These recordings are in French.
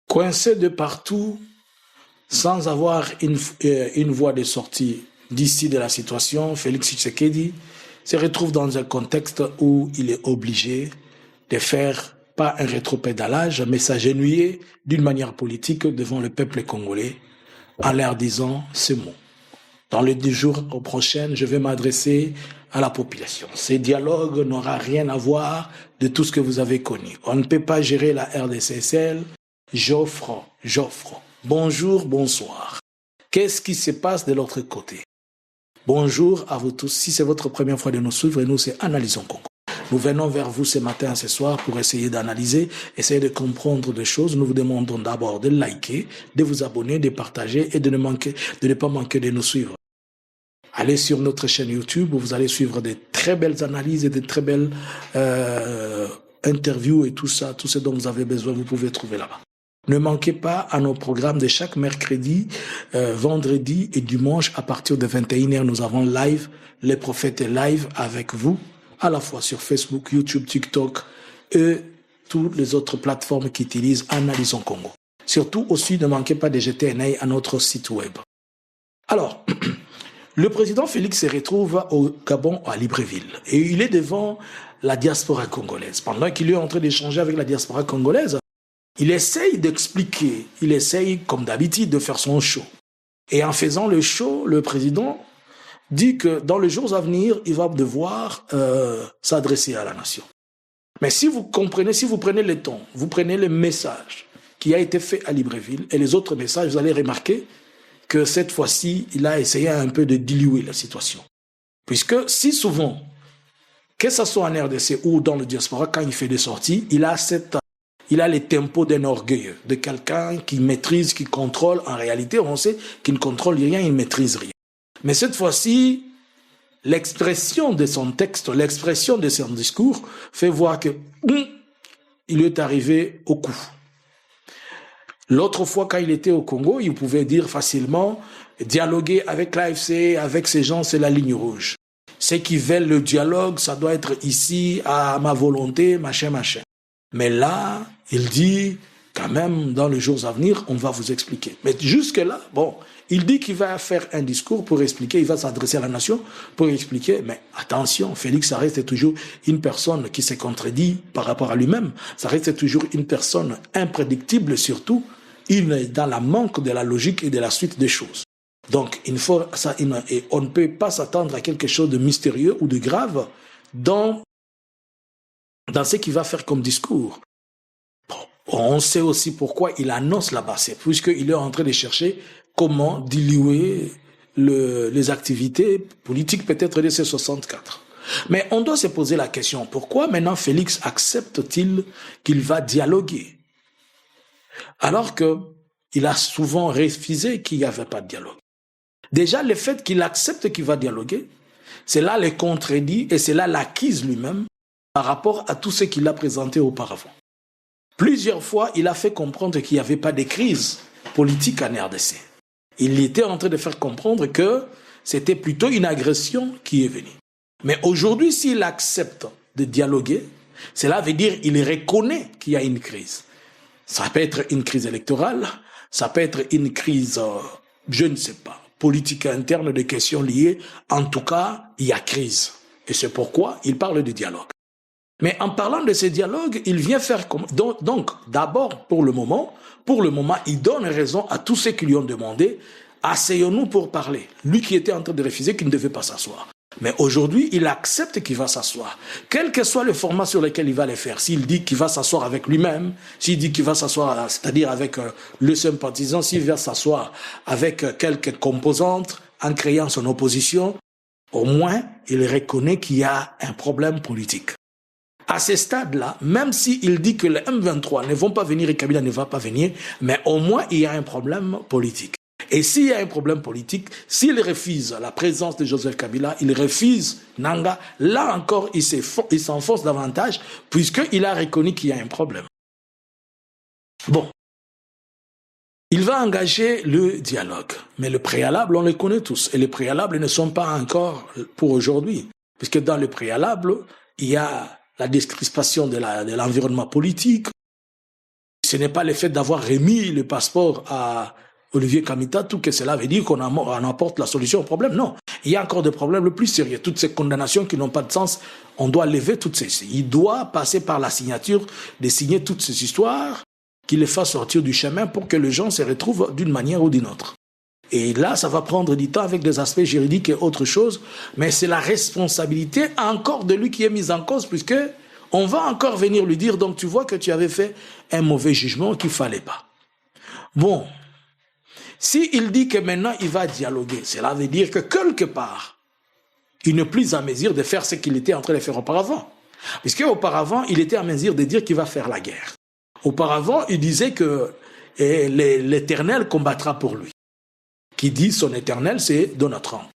Coincé de partout, sans avoir une voie de sortie d'ici de la situation, Félix Tshisekedi se retrouve dans un contexte où il est obligé de faire pas un rétropédalage, mais s'agenouiller d'une manière politique devant le peuple congolais en leur disant ce mot. Dans les 10 jours prochains, je vais m'adresser à la population. Ces dialogues n'auront rien à voir de tout ce que vous avez connu. On ne peut pas gérer la RDCSL. J'offre. Bonjour, bonsoir. Qu'est-ce qui se passe de l'autre côté? Bonjour à vous tous. Si c'est votre première fois de nous suivre, nous c'est Analysons Congo. Nous venons vers vous ce matin, ce soir, pour essayer d'analyser, essayer de comprendre des choses. Nous vous demandons d'abord de liker, de vous abonner, de partager et de ne pas manquer de nous suivre. Allez sur notre chaîne YouTube où vous allez suivre de très belles analyses et de très belles interviews et tout ça, tout ce dont vous avez besoin, vous pouvez trouver là-bas. Ne manquez pas à nos programmes de chaque mercredi, vendredi et dimanche à partir de 21h. Nous avons live, les prophètes live avec vous, à la fois sur Facebook, YouTube, TikTok et toutes les autres plateformes qui utilisent Analysons Congo. Surtout aussi, ne manquez pas de jeter un œil à notre site web. Alors, le président Félix se retrouve au Gabon, à Libreville, et il est devant la diaspora congolaise. Pendant qu'il est en train d'échanger avec la diaspora congolaise, il essaye d'expliquer, il essaye, comme d'habitude, de faire son show. Et en faisant le show, le président dit que dans les jours à venir, il va devoir s'adresser à la nation. Mais si vous comprenez, si vous prenez le temps, vous prenez le message qui a été fait à Libreville et les autres messages, vous allez remarquer que cette fois-ci, il a essayé un peu de diluer la situation. Puisque si souvent, que ce soit en RDC ou dans le diaspora, quand il fait des sorties, il a les tempos d'un orgueilleux, de quelqu'un qui maîtrise, qui contrôle. En réalité, on sait qu'il ne contrôle rien, il ne maîtrise rien. Mais cette fois-ci, l'expression de son texte, l'expression de son discours fait voir que il est arrivé au coup. L'autre fois, quand il était au Congo, il pouvait dire facilement, dialoguer avec l'AFC, avec ces gens, c'est la ligne rouge. Ceux qui veulent le dialogue, ça doit être ici, à ma volonté, machin. Mais là, il dit, quand même, dans les jours à venir, on va vous expliquer. Mais jusque-là, il dit qu'il va faire un discours pour expliquer, il va s'adresser à la nation pour expliquer. Mais attention, Félix, ça reste toujours une personne qui se contredit par rapport à lui-même. Ça reste toujours une personne imprédictible, surtout. Il est dans la manque de la logique et de la suite des choses. Donc, on ne peut pas s'attendre à quelque chose de mystérieux ou de grave dans ce qu'il va faire comme discours. On sait aussi pourquoi il annonce là-bas, c'est puisqu'il est en train de chercher comment diluer les activités politiques peut-être de ces 64. Mais on doit se poser la question, pourquoi maintenant Félix accepte-t-il qu'il va dialoguer alors qu'il a souvent refusé qu'il n'y avait pas de dialogue? Déjà, le fait qu'il accepte qu'il va dialoguer, c'est là le contredit et c'est là l'acquise lui-même par rapport à tout ce qu'il a présenté auparavant. Plusieurs fois, il a fait comprendre qu'il n'y avait pas de crise politique en RDC. Il était en train de faire comprendre que c'était plutôt une agression qui est venue. Mais aujourd'hui, s'il accepte de dialoguer, cela veut dire qu'il reconnaît qu'il y a une crise. Ça peut être une crise électorale, ça peut être une crise, je ne sais pas, politique interne, des questions liées. En tout cas, il y a crise. Et c'est pourquoi il parle de dialogue. Mais en parlant de ces dialogues, il vient faire comme... Donc, d'abord, pour le moment, il donne raison à tous ceux qui lui ont demandé « Asseyons-nous pour parler ». Lui qui était en train de refuser, qui ne devait pas s'asseoir. Mais aujourd'hui, il accepte qu'il va s'asseoir. Quel que soit le format sur lequel il va le faire, s'il dit qu'il va s'asseoir avec lui-même, s'il dit qu'il va s'asseoir, c'est-à-dire avec le sympathisant, s'il va s'asseoir avec quelques composantes en créant son opposition, au moins, il reconnaît qu'il y a un problème politique. À ce stade-là, même s'il dit que les M23 ne vont pas venir et Kabila ne va pas venir, mais au moins il y a un problème politique. Et s'il y a un problème politique, s'il refuse la présence de Joseph Kabila, il refuse Nanga, là encore il s'enfonce davantage puisqu'il a reconnu qu'il y a un problème. Bon. Il va engager le dialogue, mais le préalable, on le connaît tous, et les préalables ne sont pas encore pour aujourd'hui, puisque dans le préalable, il y a la décrispation de l'environnement politique, Ce n'est pas le fait d'avoir remis le passeport à Olivier Kamita, tout que cela veut dire qu'on apporte la solution au problème. Non, il y a encore des problèmes le plus sérieux. Toutes ces condamnations qui n'ont pas de sens, on doit lever toutes ces... Il doit passer par la signature, de signer toutes ces histoires qui les fassent sortir du chemin pour que les gens se retrouvent d'une manière ou d'une autre. Et là, ça va prendre du temps avec des aspects juridiques et autre chose, mais c'est la responsabilité encore de lui qui est mise en cause, puisque on va encore venir lui dire, donc tu vois que tu avais fait un mauvais jugement qu'il ne fallait pas. Bon, s'il dit que maintenant il va dialoguer, cela veut dire que quelque part, il n'est plus en mesure de faire ce qu'il était en train de faire auparavant. Puisque auparavant, il était en mesure de dire qu'il va faire la guerre. Auparavant, il disait que l'Éternel combattra pour lui. Qui dit son Éternel, c'est Donald Trump.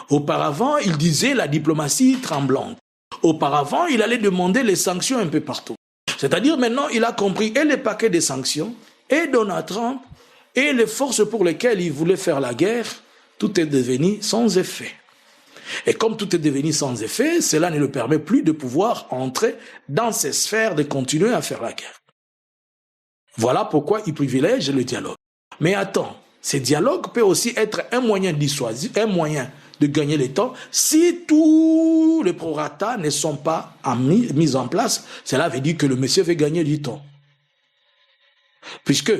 Auparavant, il disait la diplomatie tremblante. Auparavant, il allait demander les sanctions un peu partout. C'est-à-dire maintenant, il a compris et les paquets de sanctions, et Donald Trump, et les forces pour lesquelles il voulait faire la guerre, tout est devenu sans effet. Et comme tout est devenu sans effet, cela ne le permet plus de pouvoir entrer dans ces sphères de continuer à faire la guerre. Voilà pourquoi il privilège le dialogue. Mais attends, ce dialogue peut aussi être un moyen dissuasif, un moyen de gagner le temps. Si tous les prorata ne sont pas mis en place, cela veut dire que le monsieur veut gagner du temps. Puisque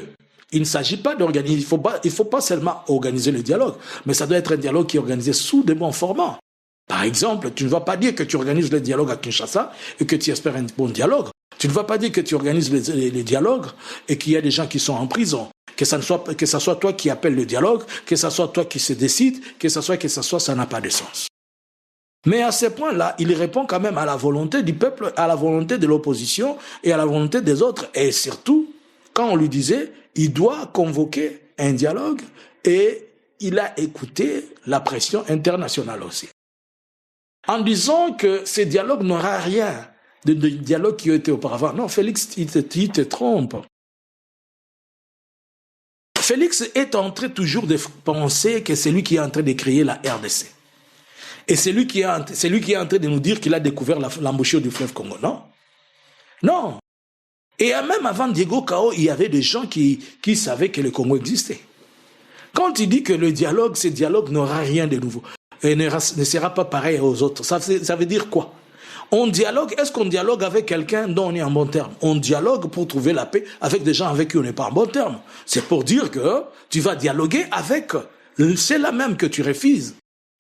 il ne s'agit pas d'organiser, il faut pas seulement organiser le dialogue, mais ça doit être un dialogue qui est organisé sous de bons formats. Par exemple, tu ne vas pas dire que tu organises le dialogue à Kinshasa et que tu espères un bon dialogue. Tu ne vas pas dire que tu organises les dialogues et qu'il y a des gens qui sont en prison. Que ça soit toi qui appelle le dialogue, que ça soit toi qui se décide, que ça soit, ça n'a pas de sens. Mais à ce point-là, il répond quand même à la volonté du peuple, à la volonté de l'opposition et à la volonté des autres. Et surtout, quand on lui disait, il doit convoquer un dialogue et il a écouté la pression internationale aussi. En disant que ce dialogue n'aura rien de dialogue qui a été auparavant. Non, Félix, il te trompe. Félix est en train toujours de penser que c'est lui qui est en train de créer la RDC. Et c'est lui qui est en train de nous dire qu'il a découvert l'embouchure du fleuve Congo. Non. Non. Et même avant Diego Cao, il y avait des gens qui savaient que le Congo existait. Quand il dit que le dialogue, ce dialogue n'aura rien de nouveau, et ne sera pas pareil aux autres, ça veut dire quoi? On dialogue, est-ce qu'on dialogue avec quelqu'un dont on est en bon terme? On dialogue pour trouver la paix avec des gens avec qui on n'est pas en bon terme. C'est pour dire que tu vas dialoguer avec ceux-là même que tu refuses.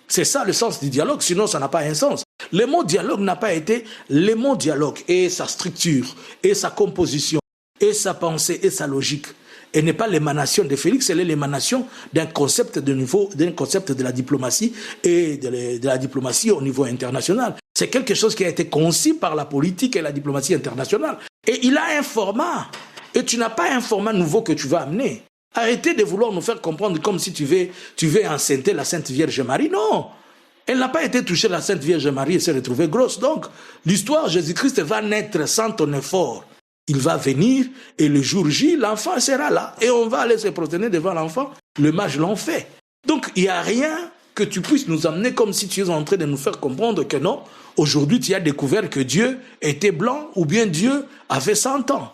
C'est ça le sens du dialogue, sinon ça n'a pas un sens. Le mot dialogue n'a pas été... Le mot dialogue et sa structure, et sa composition, et sa pensée, et sa logique, et n'est pas l'émanation de Félix, elle est l'émanation d'un concept de la diplomatie et de la diplomatie au niveau international. C'est quelque chose qui a été conçu par la politique et la diplomatie internationale. Et il a un format. Et tu n'as pas un format nouveau que tu vas amener. Arrêtez de vouloir nous faire comprendre comme si tu veux enceinter la Sainte Vierge Marie. Non. Elle n'a pas été touchée, la Sainte Vierge Marie, et s'est retrouvée grosse. Donc, l'histoire Jésus-Christ va naître sans ton effort. Il va venir et le jour J, l'enfant sera là. Et on va aller se prosterner devant l'enfant. Le mage l'en fait. Donc, il n'y a rien que tu puisses nous amener comme si tu es en train de nous faire comprendre que non, aujourd'hui tu as découvert que Dieu était blanc ou bien Dieu avait 100 ans.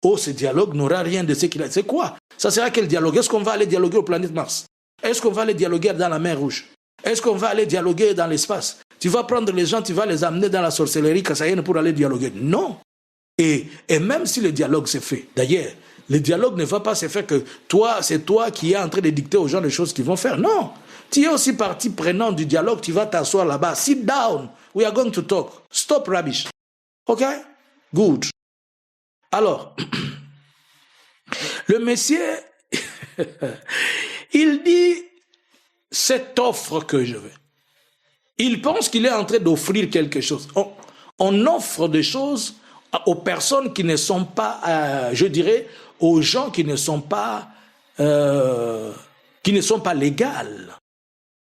Oh, ce dialogue n'aura rien de ce qu'il a. C'est quoi? Ça sera quel dialogue? Est-ce qu'on va aller dialoguer au planète Mars? Est-ce qu'on va aller dialoguer dans la mer Rouge? Est-ce qu'on va aller dialoguer dans l'espace? Tu vas prendre les gens, tu vas les amener dans la sorcellerie kassaïenne pour aller dialoguer? Non. Et même si le dialogue se fait, d'ailleurs, le dialogue ne va pas se faire que c'est toi qui es en train de dicter aux gens les choses qu'ils vont faire. Non. Tu es aussi partie prenante du dialogue, tu vas t'asseoir là-bas. Sit down. We are going to talk. Stop rubbish. OK? Good. Alors, le monsieur, il dit, cette offre que je veux. Il pense qu'il est en train d'offrir quelque chose. On offre des choses aux personnes qui ne sont pas, je dirais, aux gens qui ne sont pas légales.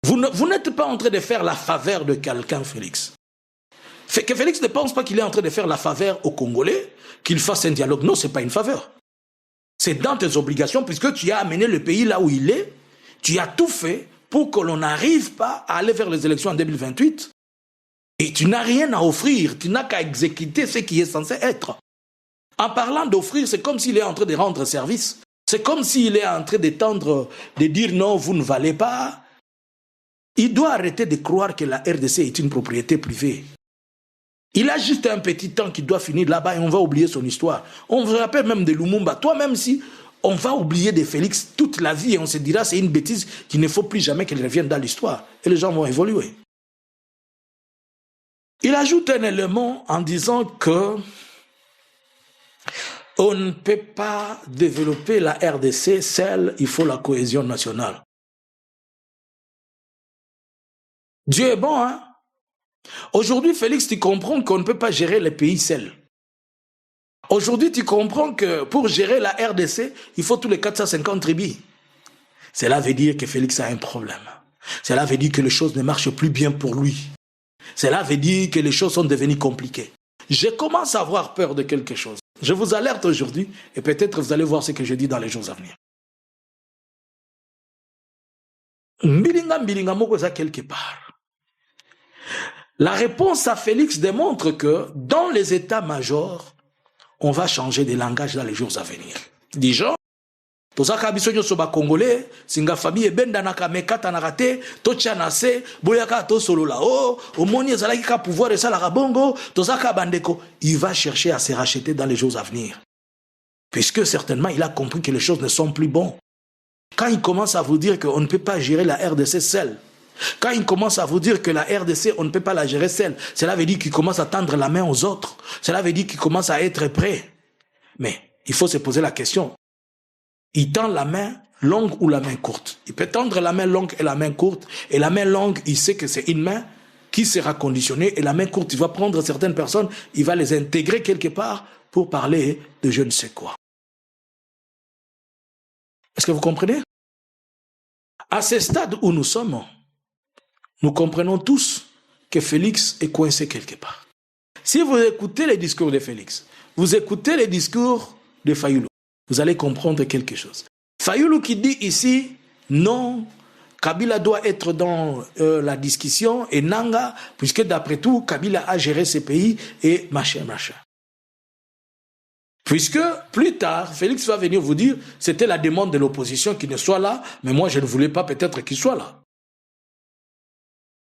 Vous n'êtes pas en train de faire la faveur de quelqu'un, Félix. Que Félix ne pense pas qu'il est en train de faire la faveur aux Congolais, qu'il fasse un dialogue. Non, ce n'est pas une faveur. C'est dans tes obligations, puisque tu as amené le pays là où il est, tu as tout fait pour que l'on n'arrive pas à aller vers les élections en 2028. Et tu n'as rien à offrir, tu n'as qu'à exécuter ce qui est censé être. En parlant d'offrir, c'est comme s'il est en train de rendre service. C'est comme s'il est en train de dire non, vous ne valez pas. Il doit arrêter de croire que la RDC est une propriété privée. Il a juste un petit temps qui doit finir là-bas et on va oublier son histoire. On se rappelle même de Lumumba. Toi-même, si on va oublier de Félix toute la vie et on se dira c'est une bêtise qu'il ne faut plus jamais qu'elle revienne dans l'histoire. Et les gens vont évoluer. Il ajoute un élément en disant que on ne peut pas développer la RDC seule, il faut la cohésion nationale. Dieu est bon, hein? Aujourd'hui, Félix, tu comprends qu'on ne peut pas gérer les pays seul. Aujourd'hui, tu comprends que pour gérer la RDC, il faut tous les 450 tribus. Cela veut dire que Félix a un problème. Cela veut dire que les choses ne marchent plus bien pour lui. Cela veut dire que les choses sont devenues compliquées. Je commence à avoir peur de quelque chose. Je vous alerte aujourd'hui et peut-être vous allez voir ce que je dis dans les jours à venir. Mbilinga moko eza quelque part. La réponse à Félix démontre que dans les états-majors, on va changer de langage dans les jours à venir. Déjà, tozaka biso nyoso ba congolais, singa famille ebenda na kamekata na rate, tocha na se, boyaka to solo là oh, omoni ezalaki ka pouvoir et ça la bongo, tozaka bandeko, il va chercher à se racheter dans les jours à venir. Puisque certainement il a compris que les choses ne sont plus bonnes. Quand il commence à vous dire qu'on ne peut pas gérer la RDC seul, quand il commence à vous dire que la RDC, on ne peut pas la gérer seul, cela veut dire qu'il commence à tendre la main aux autres. Cela veut dire qu'il commence à être prêt. Mais il faut se poser la question. Il tend la main longue ou la main courte? Il peut tendre la main longue et la main courte. Et la main longue, il sait que c'est une main qui sera conditionnée. Et la main courte, il va prendre certaines personnes, il va les intégrer quelque part pour parler de je ne sais quoi. Est-ce que vous comprenez? À ce stade où nous sommes, nous comprenons tous que Félix est coincé quelque part. Si vous écoutez les discours de Félix, vous écoutez les discours de Fayulu, vous allez comprendre quelque chose. Fayulu qui dit ici, non, Kabila doit être dans la discussion et Nanga, puisque d'après tout, Kabila a géré ce pays et machin. Puisque plus tard, Félix va venir vous dire, c'était la demande de l'opposition qu'il ne soit là, mais moi je ne voulais pas peut-être qu'il soit là.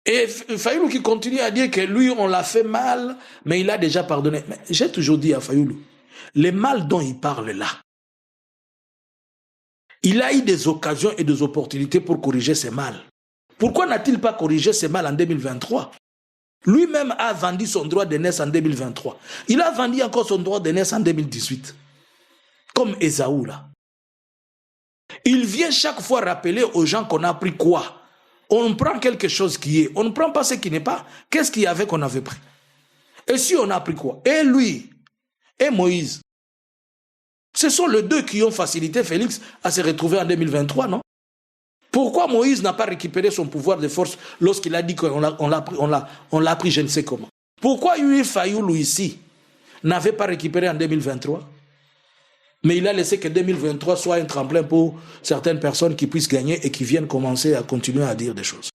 Et Fayulu qui continue à dire que lui, on l'a fait mal, mais il a déjà pardonné. Mais j'ai toujours dit à Fayulu, le mal dont il parle là, il a eu des occasions et des opportunités pour corriger ses mal. Pourquoi n'a-t-il pas corrigé ses mal en 2023? Lui-même a vendu son droit de naissance en 2023. Il a vendu encore son droit de naissance en 2018. Comme Esaú là. Il vient chaque fois rappeler aux gens qu'on a pris quoi? On prend quelque chose qui est. On ne prend pas ce qui n'est pas. Qu'est-ce qu'il y avait qu'on avait pris? Et si on a pris quoi? Et lui, et Moïse. Ce sont les deux qui ont facilité Félix à se retrouver en 2023, non? Pourquoi Moïse n'a pas récupéré son pouvoir de force lorsqu'il a dit qu'on l'a pris je ne sais comment? Pourquoi Yuri Fayulu ici n'avait pas récupéré en 2023? Mais il a laissé que 2023 soit un tremplin pour certaines personnes qui puissent gagner et qui viennent commencer à continuer à dire des choses.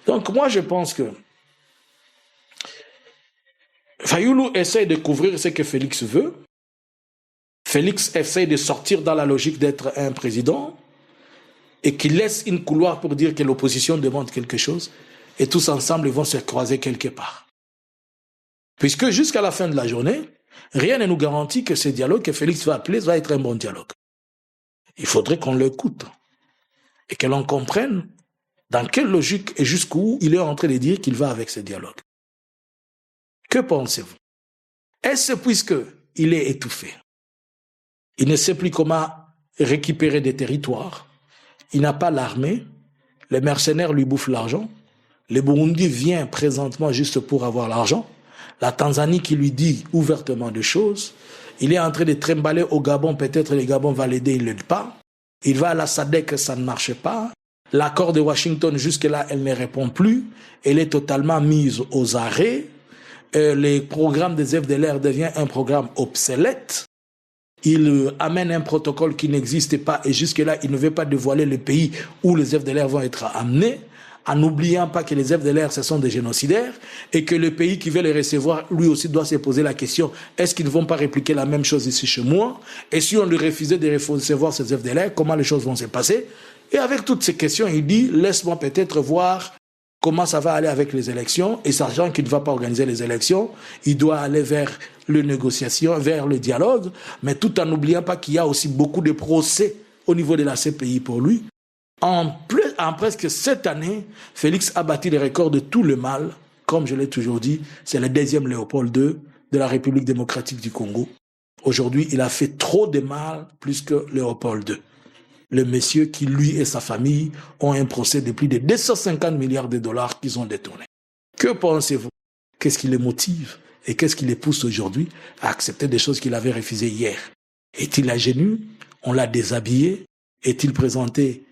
Donc moi je pense que Fayulu essaie de couvrir ce que Félix veut. Félix essaie de sortir dans la logique d'être un président et qu'il laisse une couloir pour dire que l'opposition demande quelque chose et tous ensemble ils vont se croiser quelque part. Puisque jusqu'à la fin de la journée, rien ne nous garantit que ce dialogue que Félix va appeler va être un bon dialogue. Il faudrait qu'on l'écoute et que l'on comprenne dans quelle logique et jusqu'où il est en train de dire qu'il va avec ce dialogue. Que pensez-vous? Est-ce puisqu'il est étouffé? Il ne sait plus comment récupérer des territoires. Il n'a pas l'armée. Les mercenaires lui bouffent l'argent. Le Burundi vient présentement juste pour avoir l'argent. La Tanzanie qui lui dit ouvertement des choses. Il est en train de trimballer au Gabon. Peut-être le Gabon va l'aider, il ne l'aide pas. Il va à la SADC, ça ne marche pas. L'accord de Washington, jusque-là, elle ne répond plus. Elle est totalement mise aux arrêts. Le programme des FDLR devient un programme obsolète. Il amène un protocole qui n'existe pas et jusque-là, il ne veut pas dévoiler le pays où les FDLR vont être amenés. en n'oubliant pas que les FDLR, ce sont des génocidaires et que le pays qui veut les recevoir, lui aussi doit se poser la question, est-ce qu'ils ne vont pas répliquer la même chose ici chez moi? Et si on lui refusait de recevoir ces FDLR, comment les choses vont se passer? Et avec toutes ces questions, il dit, laisse-moi peut-être voir comment ça va aller avec les élections, et sachant qu'il ne va pas organiser les élections, il doit aller vers les négociations, vers le dialogue, mais tout en n'oubliant pas qu'il y a aussi beaucoup de procès au niveau de la CPI pour lui. En presque 7 années, Félix a battu les records de tout le mal. Comme je l'ai toujours dit, c'est le deuxième Léopold II de la République démocratique du Congo. Aujourd'hui, il a fait trop de mal, plus que Léopold II. Le monsieur qui, lui et sa famille, ont un procès de plus de 250 milliards de dollars qu'ils ont détournés. Que pensez-vous? Qu'est-ce qui les motive et qu'est-ce qui les pousse aujourd'hui à accepter des choses qu'il avait refusées hier? Est-il ingénu? On l'a déshabillé? Est-il présenté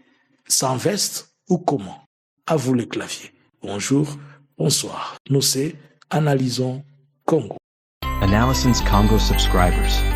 sans veste ou comment? À vous les claviers. Bonjour, bonsoir. Nous c'est Analysons Congo. Analysons Congo subscribers.